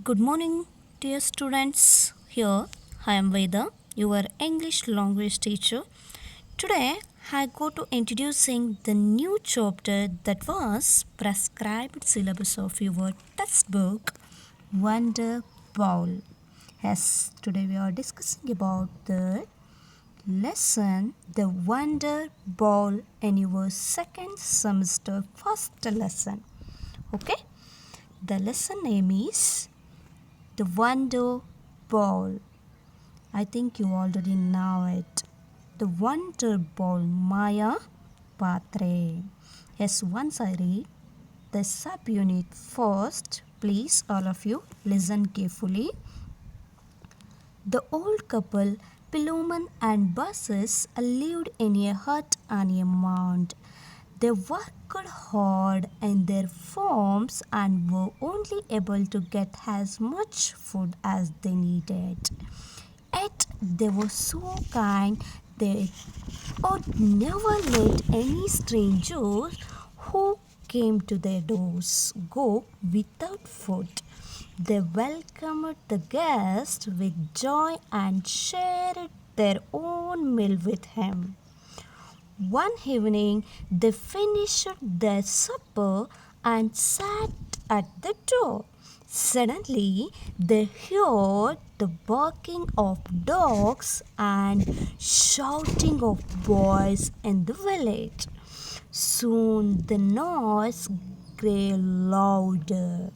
Good morning, dear students. Here I am Veda, your English language teacher. Today I go to introducing the new chapter that was prescribed syllabus of your textbook, Wonder Bowl. Yes, today we are discussing about the lesson The Wonder Ball in your second semester first lesson. Okay, the lesson name is The Wonder Ball. I think you already know it. The Wonder Ball Maya Patre. Yes, once I read the subunit first, please all of you listen carefully. The old couple, Piloman and Buses, lived in a hut on a mound. They worked hard in their farms and were only able to get as much food as they needed. Yet they were so kind they would never let any strangers who came to their doors go without food. They welcomed the guest with joy and shared their own meal with him. One evening, they finished their supper and sat at the door. Suddenly, they heard the barking of dogs and shouting of boys in the village. Soon the noise grew louder.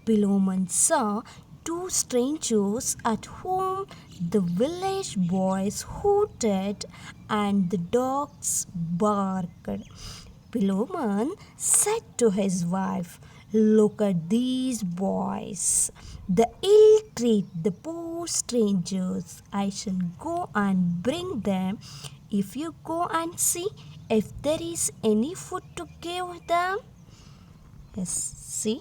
Philemon saw two strangers at whom the village boys hooted and the dogs barked. Philemon said to his wife, "Look at these boys. They ill treat the poor strangers. I shall go and bring them. If you go and see if there is any food to give them." Yes, see.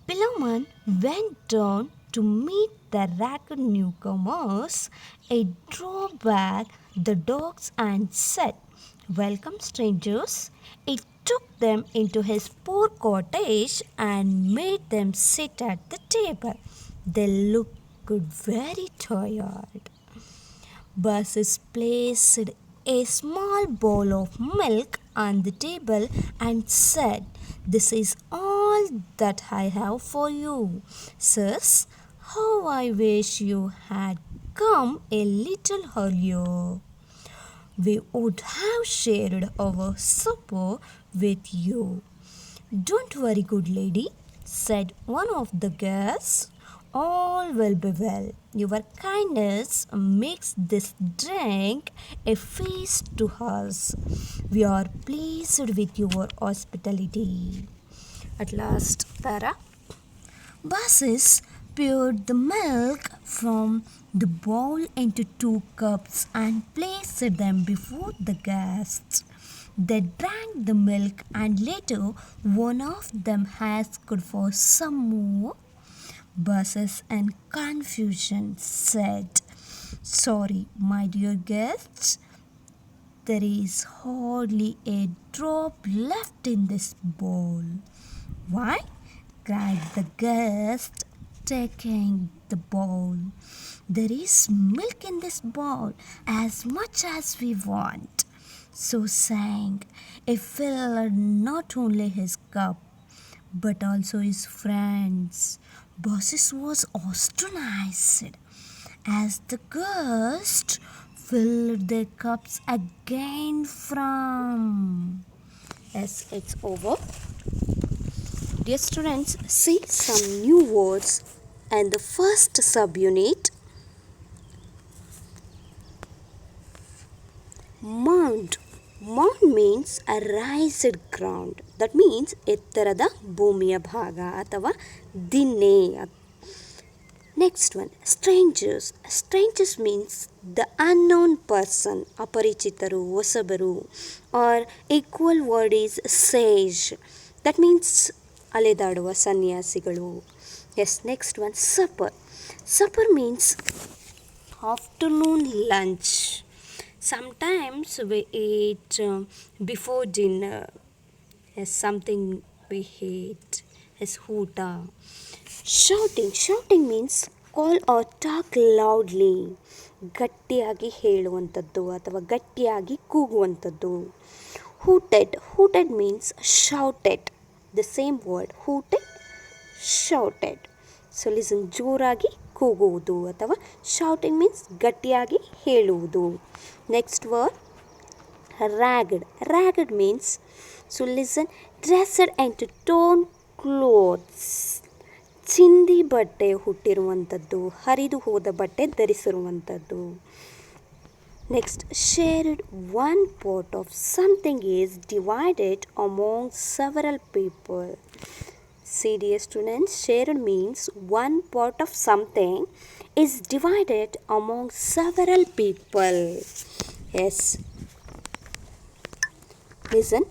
Philemon went down to meet the ragged newcomers. He drew back the dogs and said, "Welcome, strangers." He took them into his poor cottage and made them sit at the table. They looked very tired. Buses placed a small bowl of milk on the table and said, "This is all that I have for you. Sirs, how I wish you had come a little earlier. We would have shared our supper with you." "Don't worry, good lady," said one of the guests. "All will be well. Your kindness makes this drink a feast to us. We are pleased with your hospitality." At last, Tara Basis poured the milk from the bowl into 2 cups and placed them before the guests. They drank the milk and later one of them asked for some more. Buses in confusion said, "Sorry, my dear guests, there is hardly a drop left in this bowl." "Why?" cried the guest, taking the bowl. "There is milk in this bowl as much as we want." So saying, he filled not only his cup but also his friends. Bosses was astonished as the guests filled their cups again from. As it's over, dear students, see some new words and the first subunit, mound. Mound means a raised ground. That means ಎತ್ತರದ ಭೂಮಿಯ ಭಾಗ ಅಥವಾ Dinne. Next one, strangers. Strangers means the unknown person, ಅಪರಿಚಿತರು, ಹೊಸಬರು. Or equal word is sage. That means ಅಲೆದಾಡುವ ಸನ್ಯಾಸಿಗಳು. Yes, next one, supper. Supper means afternoon lunch. Sometimes we eat before dinner. Yes, something we eat is hoota. Shouting means call or talk loudly. ಗಟ್ಟಿಯಾಗಿ ಹೇಳುವಂಥದ್ದು ಅಥವಾ ಗಟ್ಟಿಯಾಗಿ ಕೂಗುವಂಥದ್ದು. Hooted means shouted. The same word, hooted, shouted. So listen, ಜೋರಾಗಿ ಕೂಗುವುದು ಅಥವಾ shouting means ಗಟ್ಟಿಯಾಗಿ ಹೇಳುವುದು. Next word, ragged means, so listen, dressed into torn clothes. ಚಿಂದಿ ಬಟ್ಟೆ ಹುಟ್ಟಿರುವಂಥದ್ದು, ಹರಿದು ಹೋದ ಬಟ್ಟೆ ಧರಿಸಿರುವಂಥದ್ದು. Next, shared one part of something is divided among several people. See dear students, shared means one part of something is divided among several people. Yes. Listen,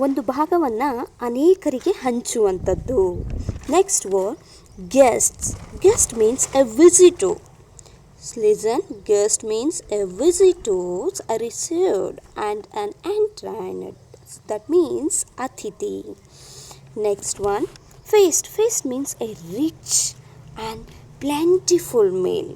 ಒಂದು ಭಾಗವನ್ನು ಅನೇಕರಿಗೆ ಹಂಚುವಂಥದ್ದು. Next word, guest means a visitor. Listen, guest means a visitor received and an entertained. That means athithi. Next one, feast means a rich and plentiful meal.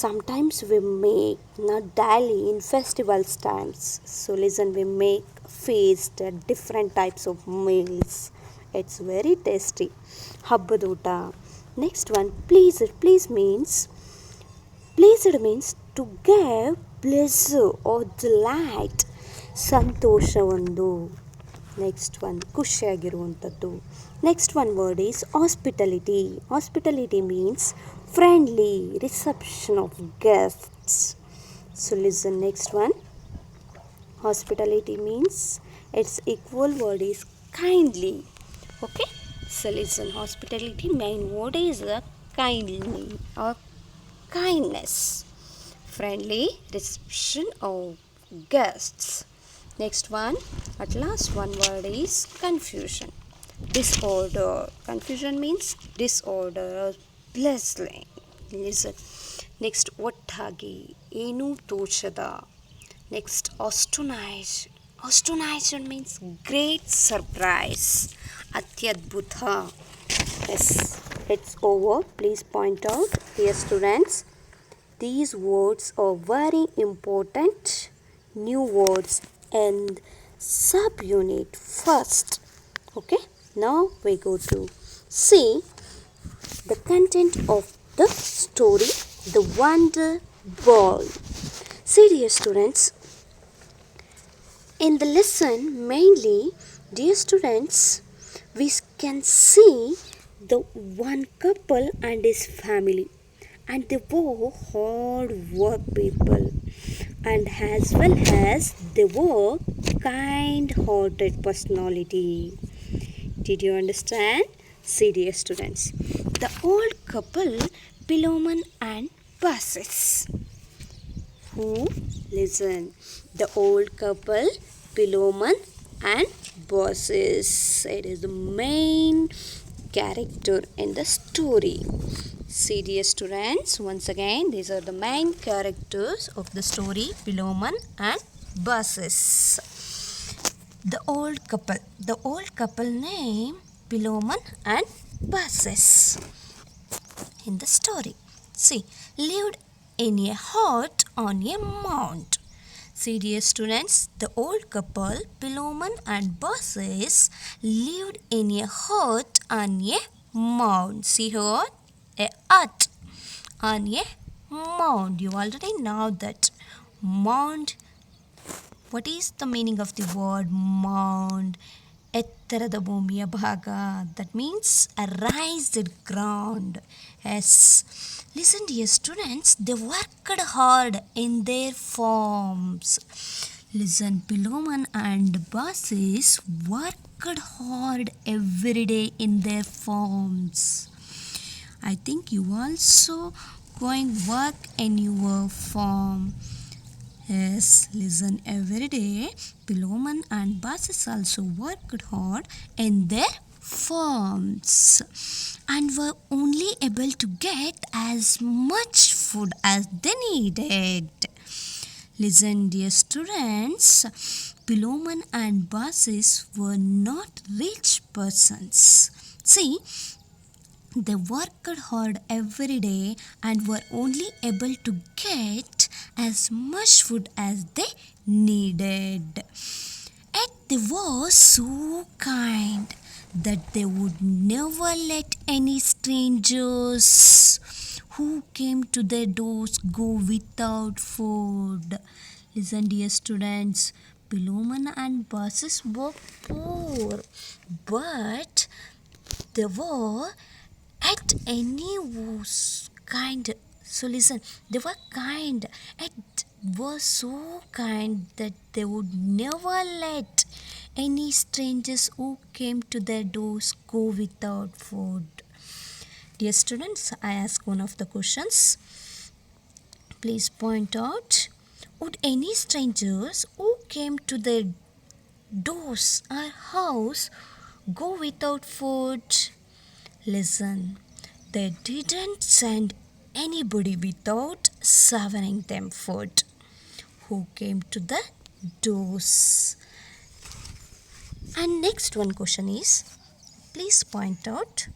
Sometimes we make, not daily, in festivals times. So listen, we make feast at different types of meals. It's very tasty. Habbadota. Next one, pleased means to give pleasure or delight. ಸಂತೋಷ ಒಂದು. Next one, ಖುಷಿಯಾಗಿರುವಂಥದ್ದು. Next one word is hospitality means friendly reception of guests. So listen, next one, hospitality means its equal word is kindly. Okay, so listen, hospitality main word is kindly or kindness, friendly reception of guests. Next one, at last one word is disorder. Confusion means disorder, ಬ್ಲೆಸ್ಲಿಂಗ್. Listen, next, ಒಟ್ಟಾಗಿ, ಏನೂ ತೋಚದ. ನೆಕ್ಸ್ಟ್, astonished means great surprise, ಅತ್ಯದ್ಭುತ. Yes, it's over. Please point out, dear students, these words are very important new words in subunit first. Okay, now we go to see the content of the story, The Wonder Ball. See dear students, in the lesson mainly, dear students, we can see the one couple and his family, and they were hard work people, and as well as they were kind-hearted personality. Did you understand? See dear students, the old couple, Philemon and Baucis. Who? Listen, the old couple, Philemon and Baucis. It is the main character in the story. See dear students, once again, these are the main characters of the story, Philemon and Baucis. The old couple name Philemon and Baucis in the story. See, lived in a hut on a mount. See dear students, the old couple Philemon and Baucis lived in a hut on a mount. See here, a hut on a mount. You already know that mount. What is the meaning of the word mound? ಎತ್ತರದ ಭೂಮಿಯ ಭಾಗ. That means a raised ground. Yes. Listen dear students, they worked hard in their farms. Listen, Philemon and Baucis worked hard every day in their farms. I think you also going work in your farm. Yes, listen, every day Philemon and Baucis also worked hard in their farms and were only able to get as much food as they needed. Listen dear students, Philemon and Baucis were not rich persons. See, they worked hard every day and were only able to get as much food as they needed. Yet they were so kind that they would never let any strangers who came to their doors go without food. Listen, dear students, Philemon and Baucis were poor, but they were at any was kind. So listen, they were kind and were so kind that they would never let any strangers who came to their doors go without food. Dear students, I ask one of the questions. Please point out. Would any strangers who came to their doors or house go without food? Listen, they didn't send anybody without serving them food who came to the doors. And next one question is, please point out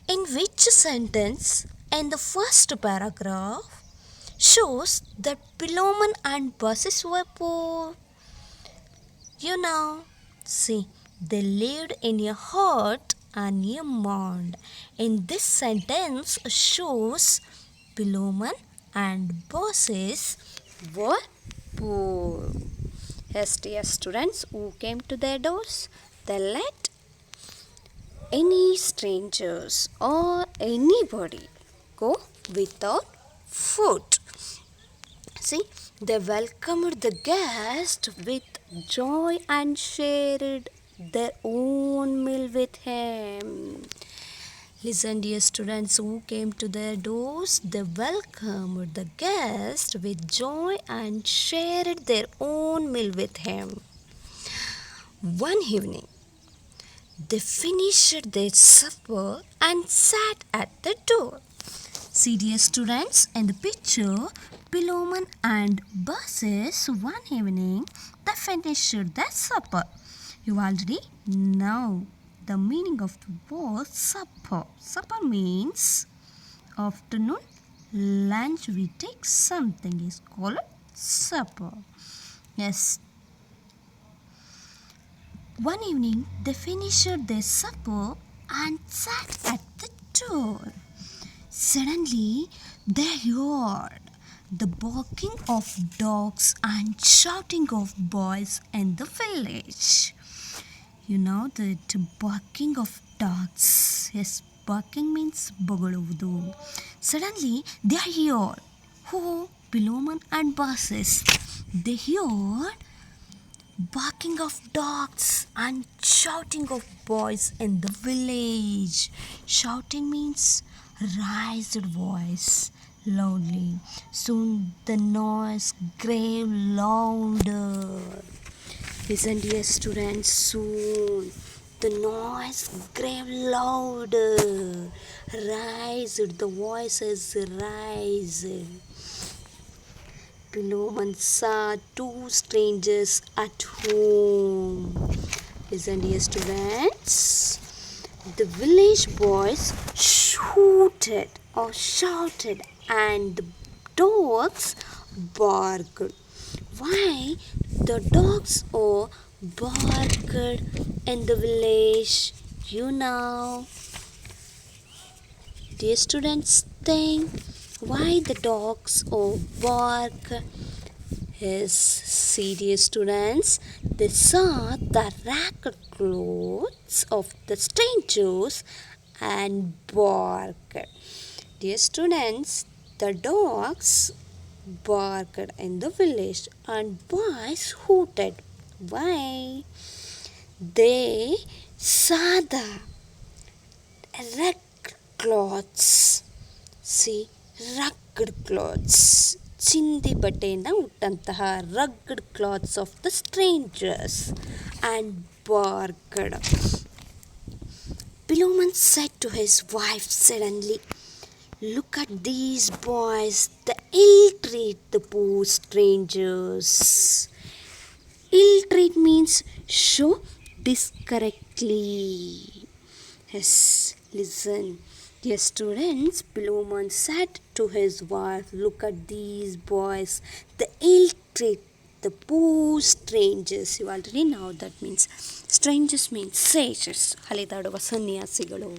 in which sentence in the first paragraph shows that Philemon and Baucis were poor. You know, see, they lived in a hut and a mound. In this sentence shows Philemon and Baucis were poor. Yes, dear students who came to their doors, they let any strangers or anybody go without food. See, they welcomed the guest with joy and shared their own meal with him. Listen, dear students who came to their doors, they welcomed the guest with joy and shared their own meal with him. One evening, they finished their supper and sat at the door. See, dear students, in the picture, Philemon and Baucis one evening they finished their supper. You already know the meaning of the word supper. Supper means afternoon lunch we take something is called supper. Yes. One evening they finished their supper and sat at the door. Suddenly they heard the barking of dogs and shouting of boys in the village. You know that barking of dogs. Yes, barking means bagaluvudu. Suddenly they heard who Philemon and Baucis. They heard barking of dogs and shouting of boys in the village. Shouting means raised voice loudly. Soon the noise grew louder. Listen, dear students, soon the noise grew louder. Raised, the voices raised. Philemon saw two strangers at home. Listen, dear students. The village boys shouted and the dogs barked. Why the dogs barked in the village? You know. Dear students, think why the dogs bark? Yes, see, dear students, they saw the ragged clothes of the strangers and barked. Dear students, the dogs barked in the village and boys hooted. Why? They saw the ragged clothes. See, ragged clothes. ಚಿಂದಿ ಬಟ್ಟೆಯಿಂದ ಉಟ್ಟಂತಹ ragged clothes of the strangers and barked. Philemon said to his wife suddenly, "Look at these boys, they ill-treat the poor strangers." Ill-treat means show discorrectly. Yes, listen. Dear students, Philemon said to his wife, look at these boys, the ill treat the poor strangers. You already know that means. Strangers means sages. ಹಲಿದಾಡುವ ಸನ್ಯಾಸಿಗಳು.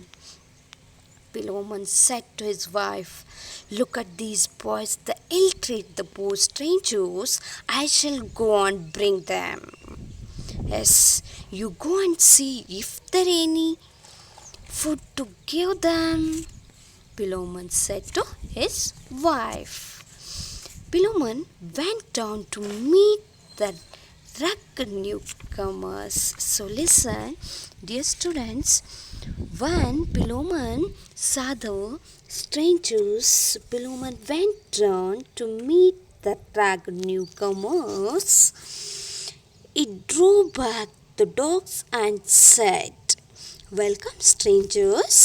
Philemon said to his wife, look at these boys, the ill treat the poor strangers. I shall go and bring them. Yes, you go and see if there any food to give them, Philemon said to his wife. Philemon went down to meet the rugged newcomers. So listen, dear students, when Philemon saw the strangers, Philemon went down to meet the rugged newcomers. He drew back the dogs and said, welcome, strangers.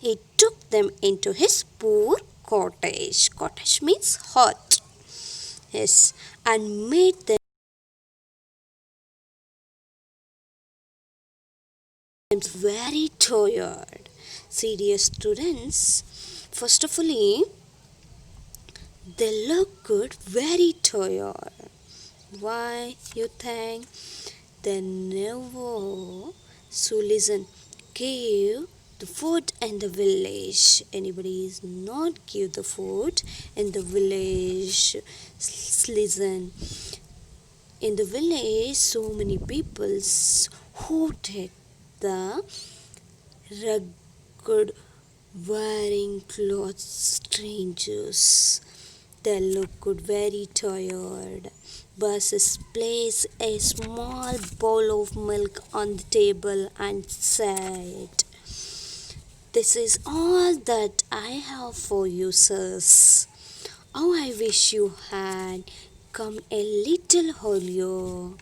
He took them into his poor cottage. Cottage means hut. Yes, and made them very tired. See, dear students, first of all, they look good, very tired. Why, you think? They never. So listen, give the food in the village. Anybody is not give the food in the village. Listen, in the village, so many people who take the rugged wearing clothes strangers. They look good, very tired. Buses placed a small bowl of milk on the table and said, this is all that I have for you, sirs. Oh, I wish you had come a little earlier.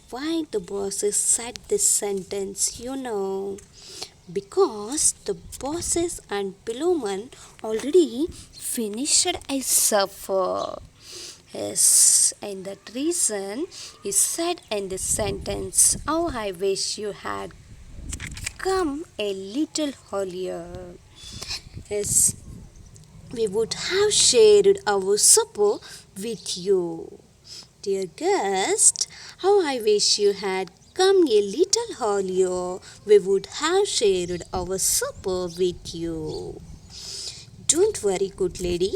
Why the bosses said this sentence, you know? Because the bosses and Philemon already finished a supper. Yes, and that reason he said in this sentence, oh, I wish you had come a little earlier. Yes, we would have shared our supper with you. Dear guest, how I wish you had come a little earlier. We would have shared our supper with you. Don't worry, good lady,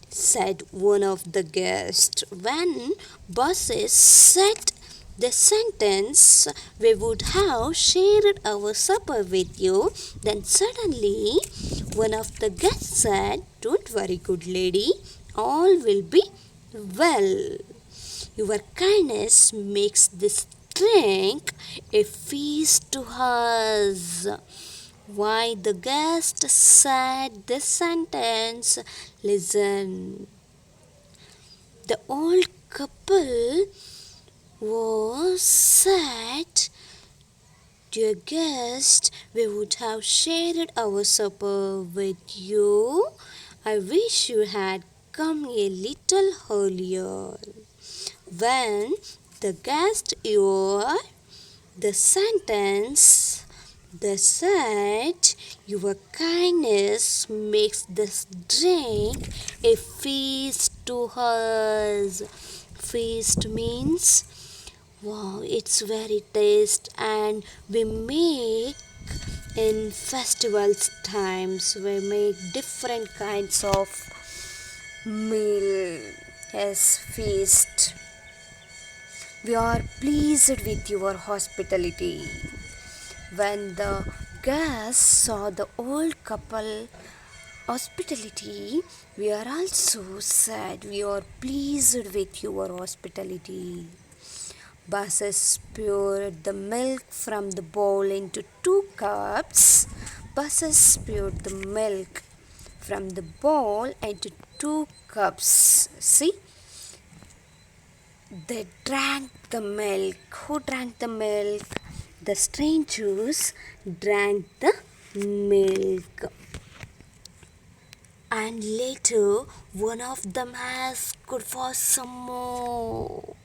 said one of the guests. When bosses said the sentence, we would have shared our supper with you, then suddenly one of the guests said, don't worry, good lady, all will be well. Your kindness makes this drink a feast to us. Why the guest said this sentence? Listen. The old couple was said, dear guest, we would have shared our supper with you. I wish you had come a little earlier. When the guest heard the sentence, they said, your kindness makes this drink a feast to us. Feast means, wow, it's very tasty, and we make in festivals times, we make different kinds of meal as feast. We are pleased with your hospitality. When the guests saw the old couple hospitality, we are also sad. We are pleased with your hospitality. Buses poured the milk from the bowl into 2 cups. Buses poured the milk from the bowl into 2 cups. See? They drank the milk. Who drank the milk? The strangers drank the milk. And later, one of them asked for some more.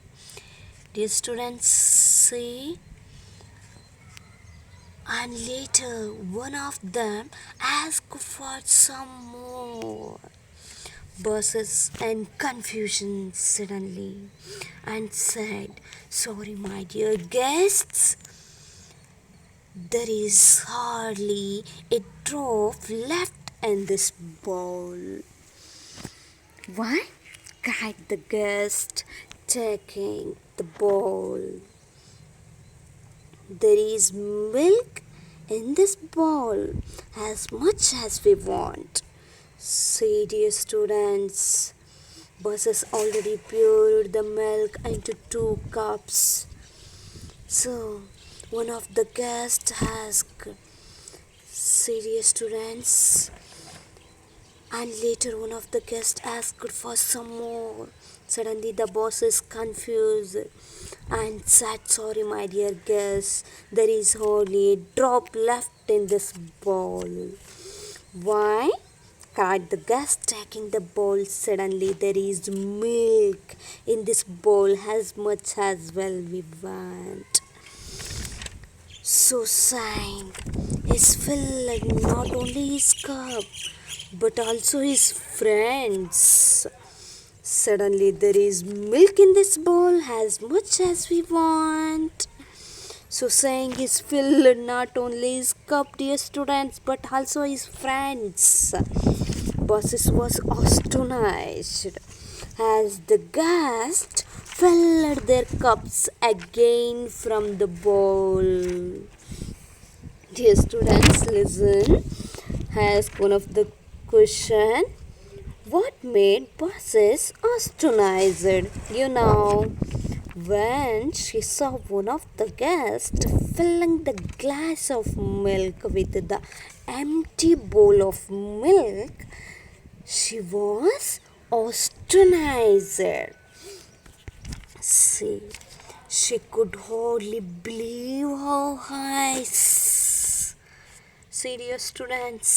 Dear students, see, and later one of them asked for some more. Buzzes and confusion suddenly and said, "Sorry, my dear guests, there is hardly a drop left in this bowl." "Why?" cried the guest, taking the bowl. "There is milk in this bowl as much as we want." "See, dear students, Buzz has already poured the milk into 2 cups. So, one of the guests asked, "See, dear students," and later one of the guests asked for some more. Suddenly the boss is confused and said, "Sorry, my dear guest, there is hardly a drop left in this bowl." "Why?" cried the guest, taking the bowl. "Suddenly there is milk in this bowl as much as well we want." So sang is filled not only his cup but also his friends. "Suddenly there is milk in this bowl as much as we want." So saying is filled not only his cup, dear students, but also his friends. Bosses was astonished as the guests filled their cups again from the bowl. Dear students, listen. Ask one of the question. What made bosses astonished? When she saw one of the guests filling the glass of milk with the empty bowl of milk, she was astonished. See, she could hardly believe her eyes. Serious students,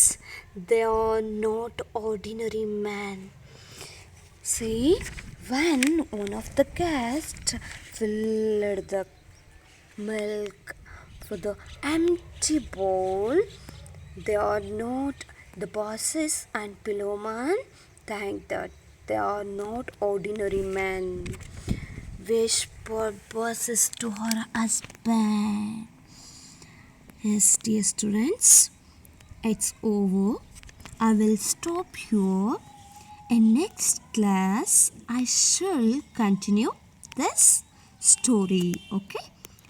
they are not ordinary men. See, when one of the guests filled the milk for the empty bowl, they are not the bosses and pillowman. Thank that they are not ordinary men. Whispered bosses to her husband. Yes, dear students, it's over. I will stop here. In next class, I shall continue this story. Okay?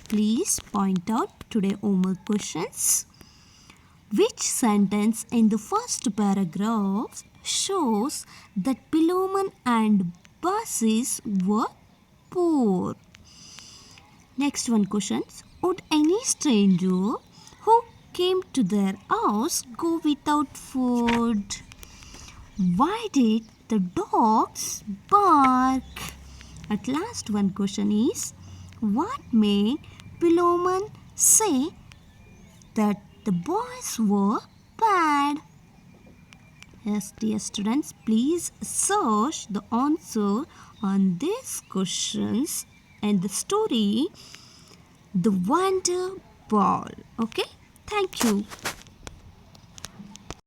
Please point out today homework questions. Which sentence in the first paragraph shows that Piloman and Basis were poor? Next one questions. Would any stranger who came to their house go without food? Why did the dogs bark? At last one question is, what made Piloman say that the boys were bad? Yes, dear students, please search the answer on these questions and the story, The Wonder Ball. Okay, thank you.